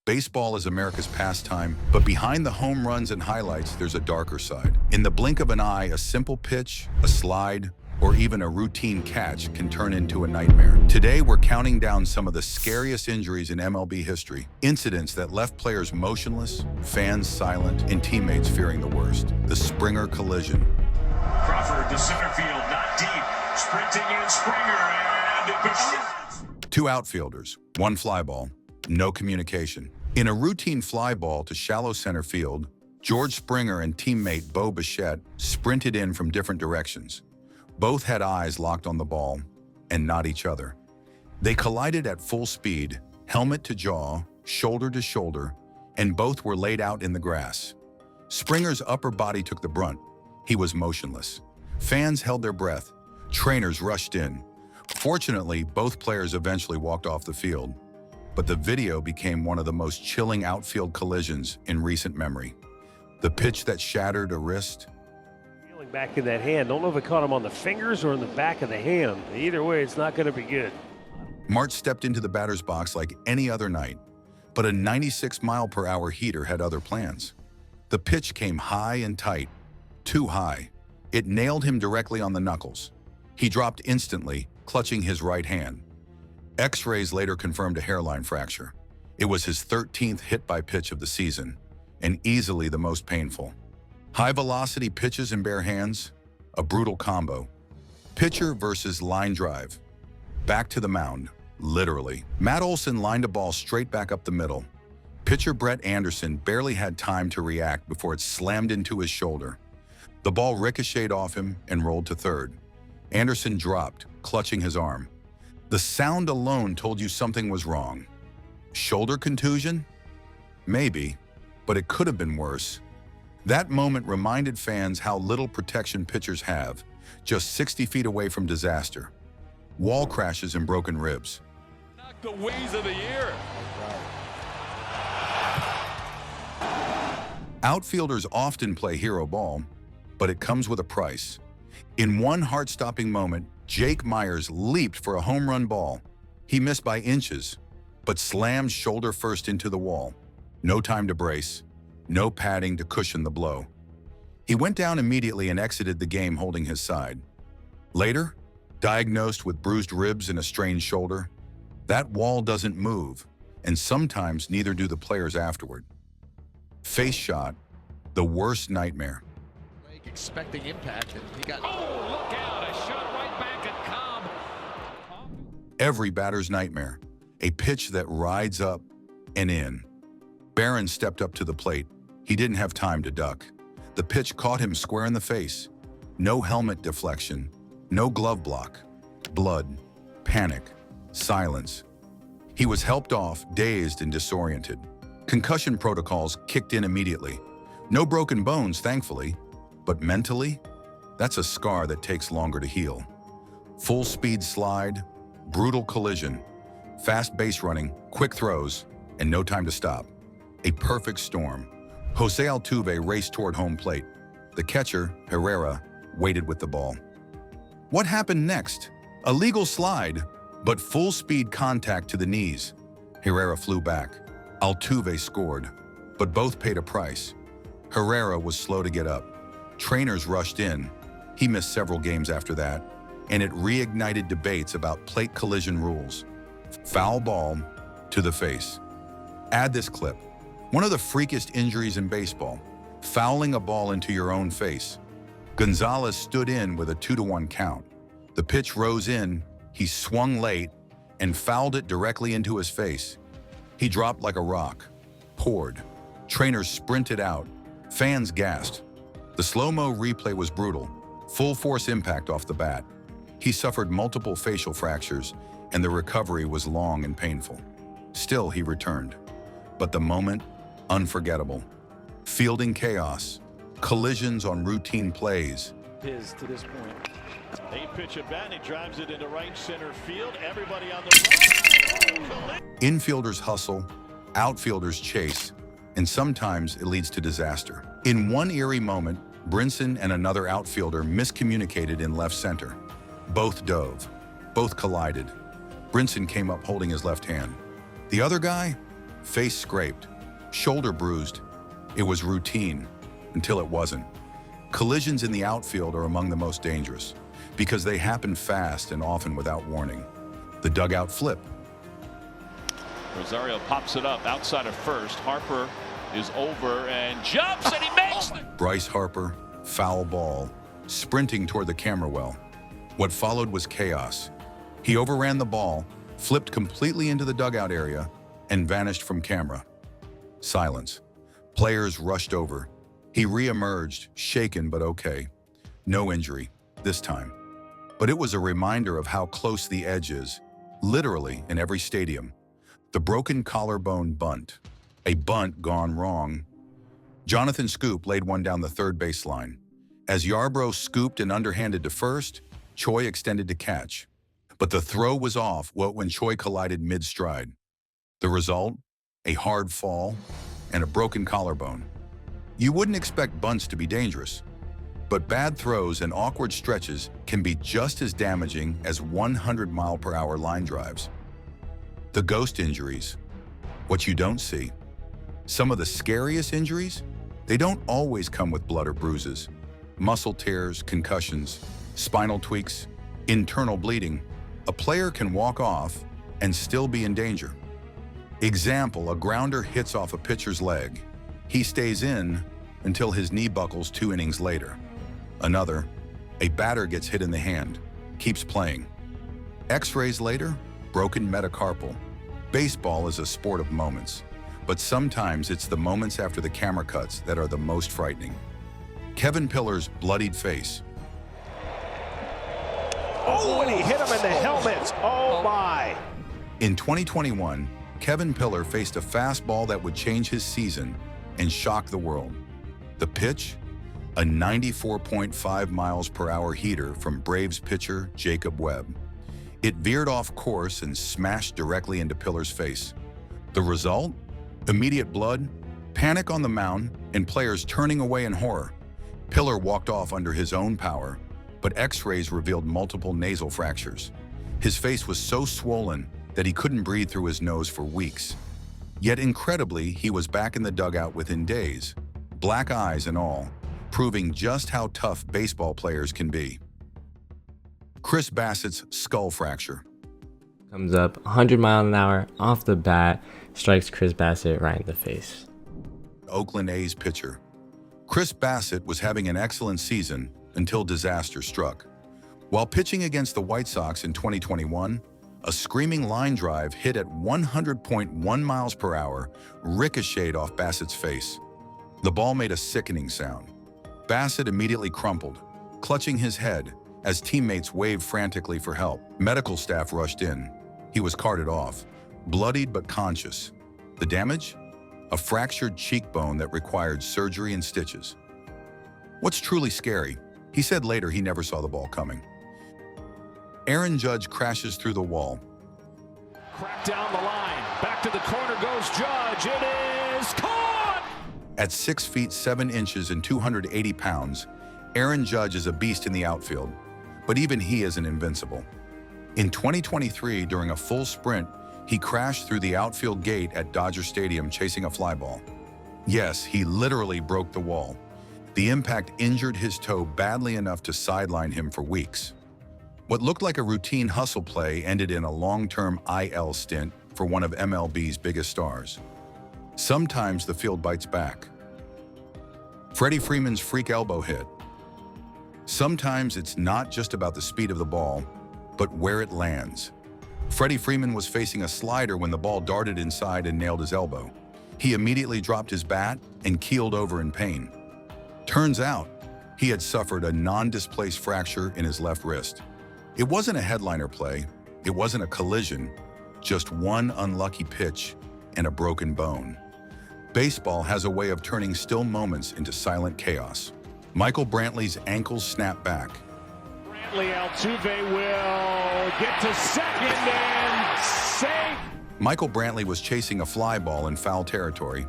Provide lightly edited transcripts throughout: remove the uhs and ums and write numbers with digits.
Baseball is America's pastime, but behind the home runs and highlights, there's a darker side. In the blink of an eye, a simple pitch, a slide, or even a routine catch can turn into a nightmare. Today, we're counting down some of the scariest injuries in MLB history, incidents that left players motionless, fans silent, and teammates fearing the worst. The Springer collision. Crawford to center field, not deep. Sprinting in Springer, and Two outfielders, one fly ball, no communication. In a routine fly ball to shallow center field, George Springer and teammate Bo Bichette sprinted in from different directions. Both had eyes locked on the ball and not each other. They collided at full speed, helmet to jaw, shoulder to shoulder, and both were laid out in the grass. Springer's upper body took the brunt. He was motionless. Fans held their breath. Trainers rushed in. Fortunately, both players eventually walked off the field, but the video became one of the most chilling outfield collisions in recent memory. The pitch that shattered a wrist. Feeling back in that hand. Don't know if it caught him on the fingers or in the back of the hand. Either way, it's not going to be good. March stepped into the batter's box like any other night, but a 96-mile-per-hour heater had other plans. The pitch came high and tight, too high. It nailed him directly on the knuckles. He dropped instantly, clutching his right hand. X-rays later confirmed a hairline fracture. It was his 13th hit-by-pitch of the season, and easily the most painful. High-velocity pitches in bare hands, a brutal combo. Pitcher versus line drive. Back to the mound, literally. Matt Olson lined a ball straight back up the middle. Pitcher Brett Anderson barely had time to react before it slammed into his shoulder. The ball ricocheted off him and rolled to third. Anderson dropped, clutching his arm. The sound alone told you something was wrong. Shoulder contusion? Maybe, but it could have been worse. That moment reminded fans how little protection pitchers have, just 60 feet away from disaster. Wall crashes and broken ribs. Knocked the ways of the year. Outfielders often play hero ball, but it comes with a price. In one heart-stopping moment, Jake Myers leaped for a home run ball. He missed by inches, but slammed shoulder first into the wall. No time to brace, no padding to cushion the blow. He went down immediately and exited the game holding his side. Later, diagnosed with bruised ribs and a strained shoulder, that wall doesn't move, and sometimes neither do the players afterward. Face shot, the worst nightmare. Expecting impact, and he got. Oh, look out! A shot right back at Cobb. Every batter's nightmare, a pitch that rides up and in. Barron stepped up to the plate. He didn't have time to duck. The pitch caught him square in the face. No helmet deflection, no glove block. Blood, panic, silence. He was helped off, dazed and disoriented. Concussion protocols kicked in immediately. No broken bones, thankfully. But mentally, that's a scar that takes longer to heal. Full speed slide, brutal collision, fast base running, quick throws, and no time to stop. A perfect storm. Jose Altuve raced toward home plate. The catcher, Herrera, waited with the ball. What happened next? A legal slide, but full speed contact to the knees. Herrera flew back. Altuve scored, but both paid a price. Herrera was slow to get up. Trainers rushed in. He missed several games after that, and it reignited debates about plate collision rules. Foul ball to the face. Add this clip. One of the freakiest injuries in baseball, fouling a ball into your own face. Gonzalez stood in with a 2-1 count. The pitch rose in, he swung late, and fouled it directly into his face. He dropped like a rock, poured. Trainers sprinted out. Fans gasped. The slow-mo replay was brutal, full force impact off the bat. He suffered multiple facial fractures, and the recovery was long and painful. Still, he returned. But the moment, unforgettable. Fielding chaos, collisions on routine plays. His to this point. 8-pitch at bat, he drives it into right center field. Everybody on the run. Infielders hustle, outfielders chase, and sometimes it leads to disaster. In one eerie moment, Brinson and another outfielder miscommunicated in left center. Both dove, both collided. Brinson came up holding his left hand. The other guy? face scraped, shoulder bruised. It was routine until it wasn't. Collisions in the outfield are among the most dangerous because they happen fast and often without warning. The dugout flip. Rosario pops it up outside of first. Harper is over and jumps, and he makes it. Bryce Harper, foul ball, sprinting toward the camera well. What followed was chaos. He overran the ball, flipped completely into the dugout area, and vanished from camera. Silence. Players rushed over. He re-emerged, shaken but okay. No injury, this time. But it was a reminder of how close the edge is, literally in every stadium. The broken collarbone bunt. A bunt gone wrong. Jonathan Scoop laid one down the third baseline. As Yarbrough scooped and underhanded to first, Choi extended to catch. But the throw was off when Choi collided mid-stride. The result? A hard fall and a broken collarbone. You wouldn't expect bunts to be dangerous, but bad throws and awkward stretches can be just as damaging as 100-mile-per-hour line drives. The ghost injuries, what you don't see. Some of the scariest injuries, they don't always come with blood or bruises. Muscle tears, concussions, spinal tweaks, internal bleeding. A player can walk off and still be in danger. Example, a grounder hits off a pitcher's leg. He stays in until his knee buckles 2 innings later. Another, a batter gets hit in the hand, keeps playing. X-rays later, broken metacarpal. Baseball is a sport of moments, but sometimes it's the moments after the camera cuts that are the most frightening. Kevin Pillar's bloodied face. Oh, and he hit him in the helmet. Oh, my. In 2021, Kevin Pillar faced a fastball that would change his season and shock the world. The pitch? A 94.5 miles per hour heater from Braves pitcher Jacob Webb. It veered off course and smashed directly into Pillar's face. The result? Immediate blood, panic on the mound, and players turning away in horror. Pillar walked off under his own power, but X-rays revealed multiple nasal fractures. His face was so swollen that he couldn't breathe through his nose for weeks. Yet incredibly, he was back in the dugout within days, black eyes and all, proving just how tough baseball players can be. Chris Bassett's skull fracture. Comes up 100 miles an hour off the bat, strikes Chris Bassett right in the face. Oakland A's pitcher. Chris Bassett was having an excellent season until disaster struck. While pitching against the White Sox in 2021, a screaming line drive hit at 100.1 miles per hour ricocheted off Bassett's face. The ball made a sickening sound. Bassett immediately crumpled, clutching his head as teammates waved frantically for help. Medical staff rushed in. He was carted off, bloodied but conscious. The damage? A fractured cheekbone that required surgery and stitches. What's truly scary? He said later he never saw the ball coming. Aaron Judge crashes through the wall. Crack down the line. Back to the corner goes Judge. It is caught! At 6 feet 7 inches and 280 pounds, Aaron Judge is a beast in the outfield, but even he isn't invincible. In 2023, during a full sprint, he crashed through the outfield gate at Dodger Stadium chasing a fly ball. Yes, he literally broke the wall. The impact injured his toe badly enough to sideline him for weeks. What looked like a routine hustle play ended in a long-term IL stint for one of MLB's biggest stars. Sometimes the field bites back. Freddie Freeman's freak elbow hit. Sometimes it's not just about the speed of the ball, but where it lands. Freddie Freeman was facing a slider when the ball darted inside and nailed his elbow. He immediately dropped his bat and keeled over in pain. Turns out, he had suffered a non-displaced fracture in his left wrist. It wasn't a headliner play, it wasn't a collision, just one unlucky pitch and a broken bone. Baseball has a way of turning still moments into silent chaos. Michael Brantley's ankles snap back. Brantley, Altuve will get to second and save. Michael Brantley was chasing a fly ball in foul territory.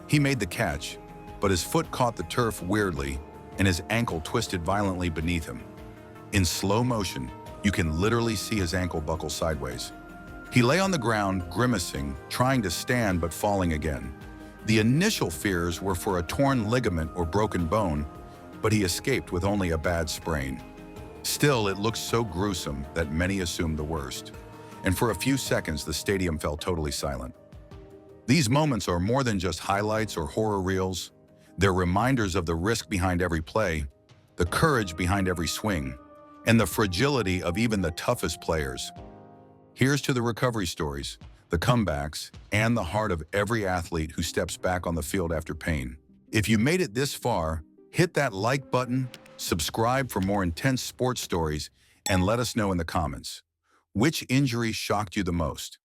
He made the catch, but his foot caught the turf weirdly and his ankle twisted violently beneath him. In slow motion, you can literally see his ankle buckle sideways. He lay on the ground, grimacing, trying to stand but falling again. The initial fears were for a torn ligament or broken bone, but he escaped with only a bad sprain. Still, it looked so gruesome that many assumed the worst. And for a few seconds, the stadium fell totally silent. These moments are more than just highlights or horror reels. They're reminders of the risk behind every play, the courage behind every swing, and the fragility of even the toughest players. Here's to the recovery stories, the comebacks, and the heart of every athlete who steps back on the field after pain. If you made it this far, hit that like button, subscribe for more intense sports stories, and let us know in the comments. Which injury shocked you the most?